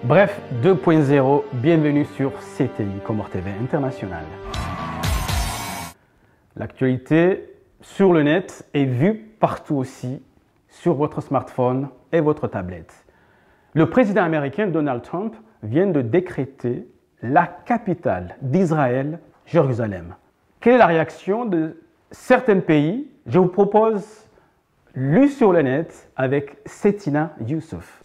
Bref 2.0, bienvenue sur CTI, Comores TV International. L'actualité sur le net est vue partout aussi, sur votre smartphone et votre tablette. Le président américain Donald Trump vient de décréter la capitale d'Israël, Jérusalem. Quelle est la réaction de certains pays? Je vous propose lu sur le net avec Setina Youssouf.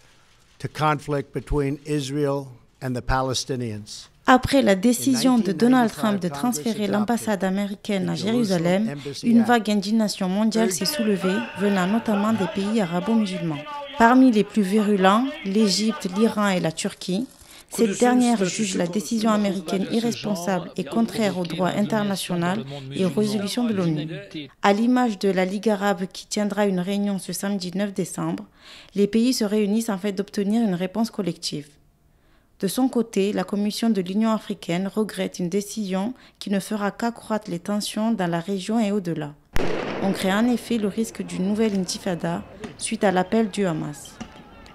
Après la décision de Donald Trump de transférer l'ambassade américaine à Jérusalem, une vague d'indignation mondiale s'est soulevée, venant notamment des pays arabo-musulmans. Parmi les plus virulents, l'Égypte, l'Iran et la Turquie. Cette dernière juge la décision américaine irresponsable et contraire au droit international et aux résolutions de l'ONU. À l'image de la Ligue arabe qui tiendra une réunion ce samedi 9 décembre, les pays se réunissent afin d'obtenir une réponse collective. De son côté, la Commission de l'Union africaine regrette une décision qui ne fera qu'accroître les tensions dans la région et au-delà. On crée en effet le risque d'une nouvelle intifada suite à l'appel du Hamas.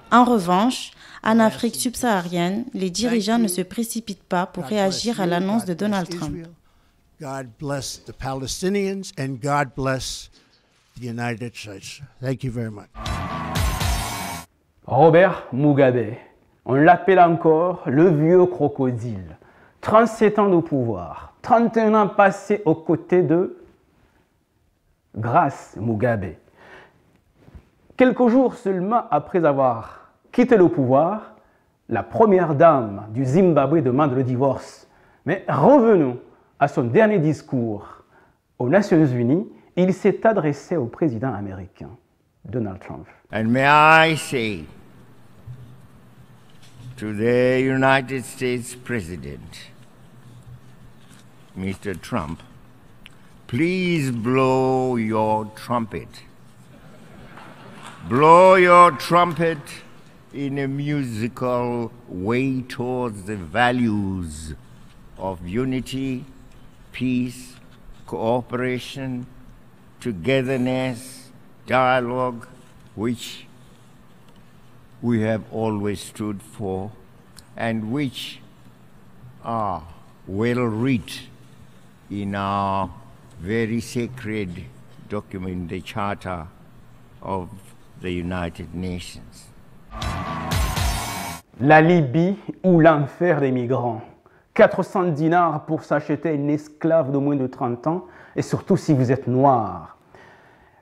En revanche, en Afrique subsaharienne, les dirigeants ne se précipitent pas pour réagir à l'annonce de Donald Trump. God bless the Palestinians and God bless the United States. Thank you very much. Robert Mugabe, on l'appelle encore le vieux crocodile. 37 ans de pouvoir, 31 ans passés aux côtés de Grace Mugabe. Quelques jours seulement après avoir quitté le pouvoir, la première dame du Zimbabwe demande le divorce. Mais revenons à son dernier discours aux Nations Unies. Il s'est adressé au président américain, Donald Trump. And may I say to the United States President, Mr. Trump, please blow your trumpet. Blow your trumpet in a musical way towards the values of unity, peace, cooperation, togetherness, dialogue, which we have always stood for and which are well written in our very sacred document, the Charter of the United Nations. La Libye ou l'enfer des migrants. 400 dinars pour s'acheter une esclave de moins de 30 ans, et surtout si vous êtes noir.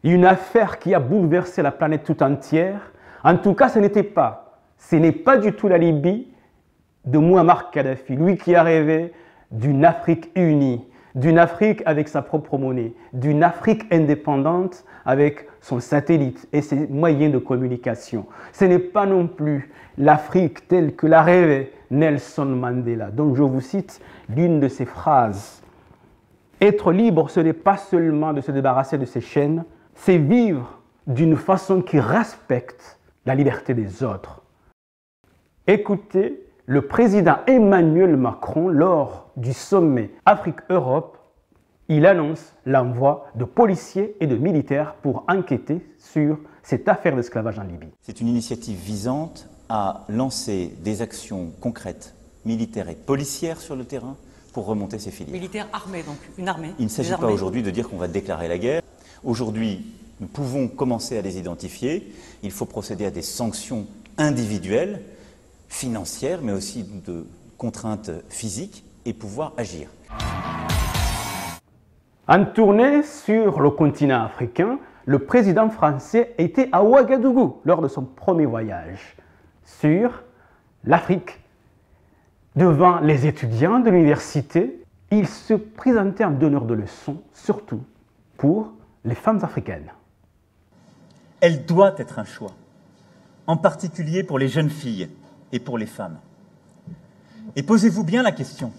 Une affaire qui a bouleversé la planète tout entière. En tout cas, ce n'est pas du tout la Libye de Mouammar Kadhafi, lui qui a rêvé d'une Afrique unie, d'une Afrique avec sa propre monnaie, d'une Afrique indépendante avec son satellite et ses moyens de communication. Ce n'est pas non plus l'Afrique telle que l'a rêvé Nelson Mandela. Donc je vous cite l'une de ses phrases. Être libre, ce n'est pas seulement de se débarrasser de ses chaînes, c'est vivre d'une façon qui respecte la liberté des autres. Écoutez le président Emmanuel Macron lors du sommet Afrique-Europe. Il annonce l'envoi de policiers et de militaires pour enquêter sur cette affaire d'esclavage en Libye. C'est une initiative visant à lancer des actions concrètes, militaires et policières sur le terrain pour remonter ces filières. Militaires armés, donc une armée. Il ne s'agit pas aujourd'hui de dire qu'on va déclarer la guerre. Aujourd'hui, nous pouvons commencer à les identifier. Il faut procéder à des sanctions individuelles, financières, mais aussi de contraintes physiques et pouvoir agir. En tournée sur le continent africain, le président français était à Ouagadougou lors de son premier voyage sur l'Afrique. Devant les étudiants de l'université, il se présentait en donneur de leçons, surtout pour les femmes africaines. Elle doit être un choix, en particulier pour les jeunes filles et pour les femmes. Et posez-vous bien la question.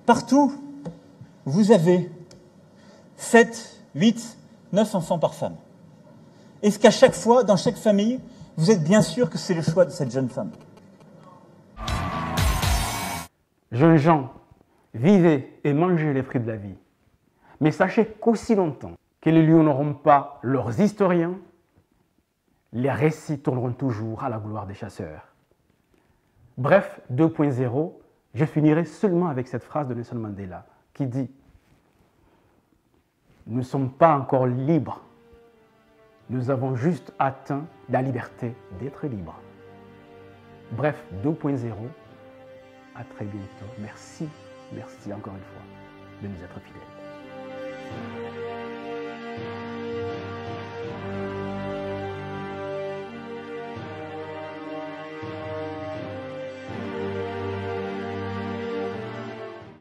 Partout, vous avez 7, 8, 9 enfants par femme. Est-ce qu'à chaque fois, dans chaque famille, vous êtes bien sûr que c'est le choix de cette jeune femme? Jeunes gens, vivez et mangez les fruits de la vie. Mais sachez qu'aussi longtemps que les lieux n'auront pas leurs historiens, les récits tourneront toujours à la gloire des chasseurs. Bref, 2.0, je finirai seulement avec cette phrase de Nelson Mandela qui dit « Nous ne sommes pas encore libres, nous avons juste atteint la liberté d'être libres. » Bref, 2.0, à très bientôt. Merci encore une fois de nous être fidèles.